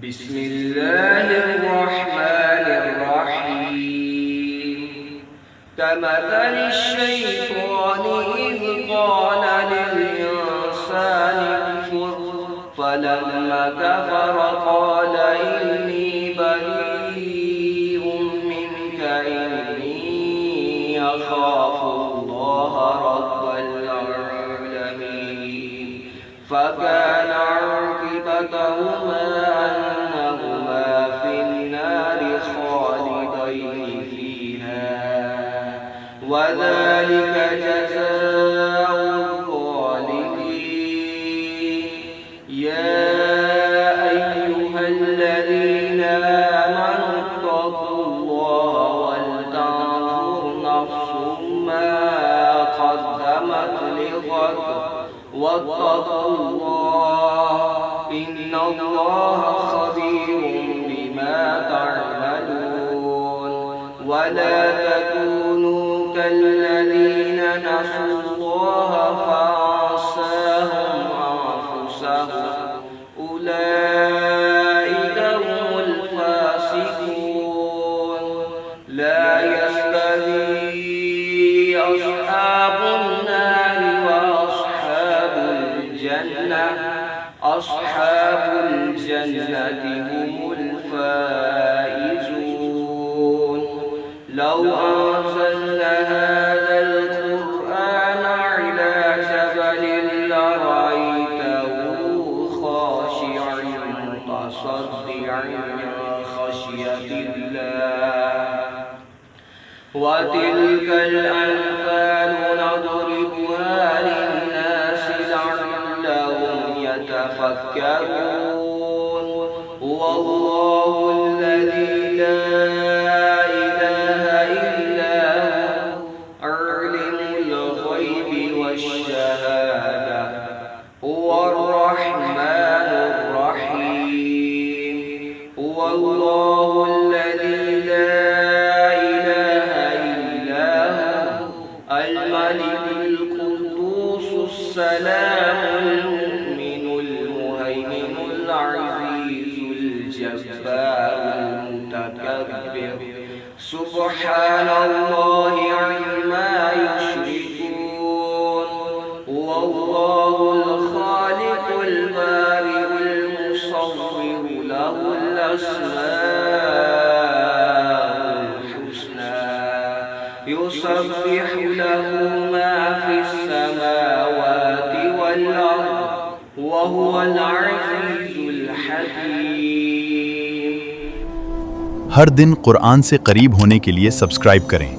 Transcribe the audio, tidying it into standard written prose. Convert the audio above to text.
बिस्मिल्लाहिर्रहमानिर्रहीम। कमथलि श्शैतान इज़ क़ाल लिल-इंसानि कफ़ुर फलम्मा कफ़र क़ाल इन्नी बरीउम मिनका इन्नी अख़ाफ़ुल्लाह रब्बल आलमीन। फकान आक़िबतहुमा अन्नहुमा फ़िन्नारि ख़ालिदैनि फ़ीहा वज़ालिक जज़ाउज़ ज़ालिमीन। या अय्युहल्लज़ीना आमनू इत्तक़ुल्लाह वलतंज़ुर नफ़्सुम मा क़द्दमत लिग़द वत्तक़ुल्लाह इन्नल्लाह ख़बीरुम बिमा तअमलून। वला तकूनू कल्लज़ीना नसुल्लाह फ़अंसाहुम अन्फुसहुम उलाइका हुमुल फ़ासिक़ून। ला यस्तवी अस्हाबुन नारि व अस्हाबुल जन्नति हुमुल फ़ाइज़ून। लौ अंज़लना हाज़ल क़ुरआन अला जबलिन लरअयतहु ख़ाशिअन मुतसद्दिअन मिन ख़श्यतिल्लाह। वतिल्कल अम्सालु नضربها लिन्नास लअल्लहुम यतफक्करून। हुवल्लाहु الذي لا إله إلا هو عالم الغيب والشهادة هو الرحمن الرحيم। हुवल्लाहु الذي لا إله إلا هو الملك القدوس السلام المؤمن المهيمن العزيز الجبار المتكبر سبحان الله عما يشركون। هو الله الخالق البارئ المصور له الأسماء الحسنى يسبح له ما في السماوات والأرض وهو العزيز الحكيم। हर दिन कुरान से करीब होने के लिए सब्सक्राइब करें।